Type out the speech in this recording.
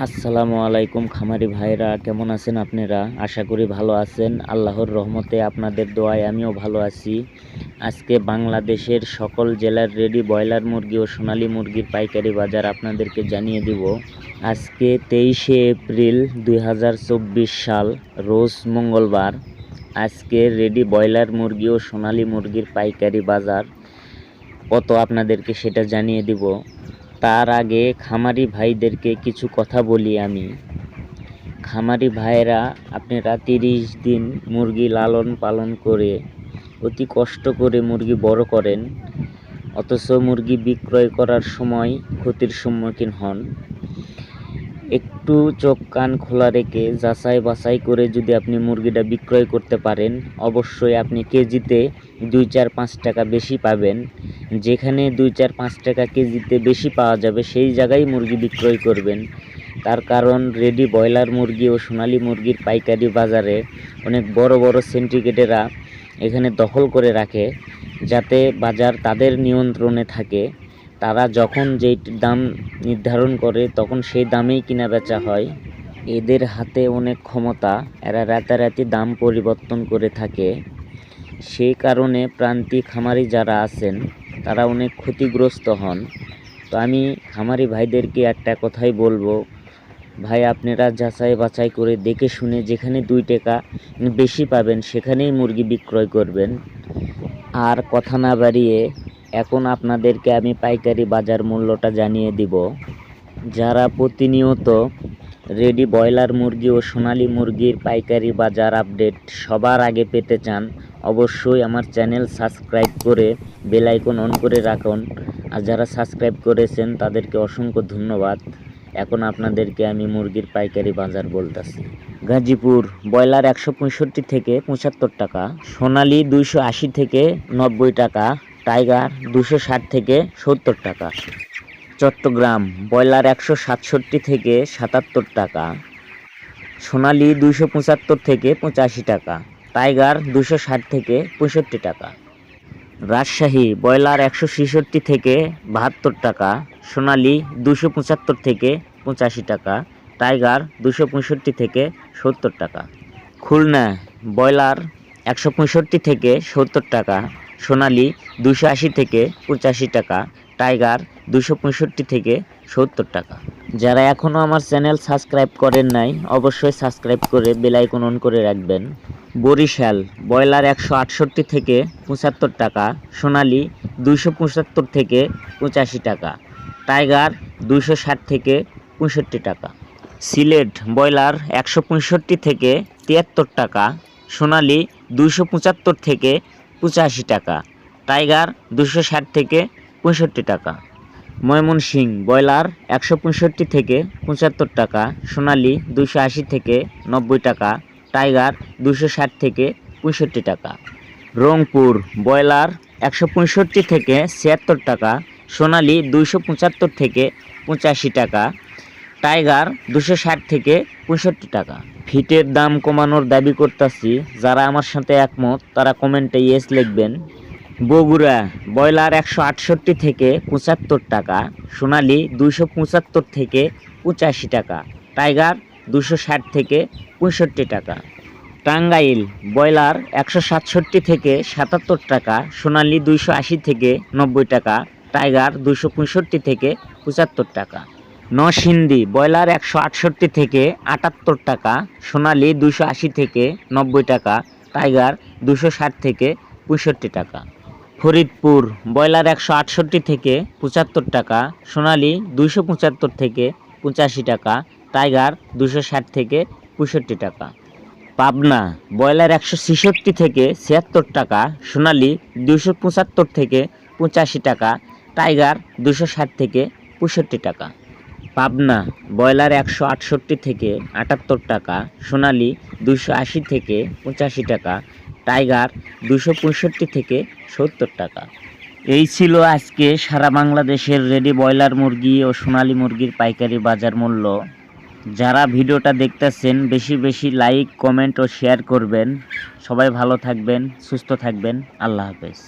আসসালামু আলাইকুম খামারি ভাইরা, কেমন আছেন আপনারা? আশা করি ভালো আছেন। আল্লাহর রহমতে আপনাদের দোয়ায় আমিও ভালো আছি। আজকে বাংলাদেশের সকল জেলার রেডি ব্রয়লার মুরগি ও সোনালী মুরগির পাইকারি বাজার আপনাদেরকে জানিয়ে দিব। আজকে 23শে এপ্রিল 2024 সাল, রোজ মঙ্গলবার। আজকে রেডি ব্রয়লার মুরগি ও সোনালী মুরগির পাইকারি বাজার কত আপনাদেরকে সেটা জানিয়ে দিব। তার আগে খামারি ভাইদেরকে কিছু কথা বলি আমি। খামারি ভাইয়েরা, আপনারা 30 দিন মুরগি লালন পালন করে অতি কষ্ট করে মুরগি বড় করেন, অথচ মুরগি বিক্রয় করার সময় ক্ষতির সম্মুখীন হন। একটু চোখ কান খোলা রেখে যাচাই বাছাই করে যদি আপনি মুরগিটা বিক্রয় করতে পারেন, অবশ্যই আপনি কেজিতে 2-4-5 টাকা বেশি পাবেন। যেখানে 2-4-5 টাকা কেজিতে বেশি পাওয়া যাবে সেই জায়গায় মুরগি বিক্রয় করবেন। তার কারণ রেডি ব্রয়লার মুরগি ও সোনালী মুরগির পাইকারি বাজারে অনেক বড় বড় সিন্ডিকেটেরা এখানে দখল করে রাখে, যাতে বাজার তাদের নিয়ন্ত্রণে থাকে। তারা যখন যেই দাম নির্ধারণ করে তখন সেই দামেই কিনা বেচা হয়। এদের হাতে অনেক ক্ষমতা, এরা রাতারাতি দাম পরিবর্তন করে থাকে। সেই কারণে প্রান্তিক খামারি যারা আছেন তারা অনেক ক্ষতিগ্রস্ত হন। তো আমি খামারি ভাইদেরকে একটা কথাই বলবো, ভাই আপনারা যাচাই বাছাই করে দেখে শুনে যেখানে 2 টাকা বেশি পাবেন সেখানেই মুরগি বিক্রয় করবেন। আর কথা না বাড়িয়ে এখন আপনাদেরকে আমি পাইকারি বাজার মূল্যটা জানিয়ে দিব। যারা প্রতিনিয়ত রেডি ব্রয়লার মুরগি ও সোনালী মুরগির পাইকারি বাজার আপডেট সবার আগে পেতে চান, অবশ্যই আমার চ্যানেল সাবস্ক্রাইব করে বেল আইকন অন করে রাখুন। আর যারা সাবস্ক্রাইব করেছেন তাদেরকে অসংখ্য ধন্যবাদ। এখন আপনাদেরকে আমি মুরগির পাইকারি বাজার বলতেছি। গাজীপুর ব্রয়লার 165 থেকে 75 টাকা, সোনালী 280 থেকে 90 টাকা, টাইগার 260 থেকে 70 টাকা। চট্টগ্রাম ব্রয়লার 167 থেকে 77 টাকা, সোনালী 275 থেকে 85 টাকা, টাইগার 260 থেকে 65 টাকা। রাজশাহী ব্রয়লার 166 থেকে 72 টাকা, সোনালী 275 থেকে 85 টাকা, টাইগার 265 থেকে 70 টাকা। খুলনা ব্রয়লার 165 থেকে 70 টাকা, সোনালী 280 থেকে 85 টাকা, টাইগার 265 থেকে 70 টাকা। যারা এখনও আমার চ্যানেল সাবস্ক্রাইব করেন নাই, অবশ্যই সাবস্ক্রাইব করে বেল আইকন অন করে রাখবেন। বরিশাল ব্রয়লার 168 থেকে 75 টাকা, সোনালী 275 থেকে 85 টাকা, টাইগার 260 থেকে 65 টাকা। সিলেট ব্রয়লার 165 থেকে 73 টাকা, সোনালী 275 থেকে 85 টাকা, টাইগার 260 থেকে 65 টাকা। ময়মনসিংহ ব্রয়লার 165 থেকে 75 টাকা, সোনালী 280 থেকে 90 টাকা, টাইগার 260 থেকে 65 টাকা। রংপুর ব্রয়লার 165 থেকে 76 টাকা, সোনালী 275 থেকে 85 টাকা, টাইগার 260 থেকে 65 টাকা। ফিটের দাম কমানোর দাবি করতেছি, যারা আমার সাথে একমত তারা কমেন্টে ইয়েস লিখবেন। বগুড়া ব্রয়লার 168 থেকে 75 টাকা, সোনালী 275 থেকে 85 টাকা, টাইগার 260 থেকে 65 টাকা। টাঙ্গাইল ব্রয়লার 167 থেকে 77 টাকা, সোনালী 280 থেকে 90 টাকা, টাইগার 265 থেকে 75 টাকা। নরসিংদী ব্রয়লার 168 থেকে 78 টাকা, সোনালী 280 থেকে 90 টাকা, টাইগার 260 থেকে 65 টাকা। ফরিদপুর ব্রয়লার 168 থেকে 75 টাকা, সোনালী 275 থেকে 85 টাকা, টাইগার 260 থেকে 65 টাকা। পাবনা ব্রয়লার 166 থেকে 76 টাকা, সোনালী 275 থেকে 85 টাকা, টাইগার 260 থেকে 65 টাকা। পাবনা ব্রয়লার 168 থেকে 78 টাকা, সোনালী 280 থেকে 85 টাকা, টাইগার 265 থেকে 70 টাকা। এই ছিল আজকে সারা বাংলাদেশের রেডি ব্রয়লার মুরগি ও সোনালী মুরগির পাইকারি বাজার মূল্য। যারা ভিডিওটা দেখতেছেন বেশি বেশি লাইক, কমেন্ট ও শেয়ার করবেন। সবাই ভালো থাকবেন, সুস্থ থাকবেন। আল্লাহ হাফেজ।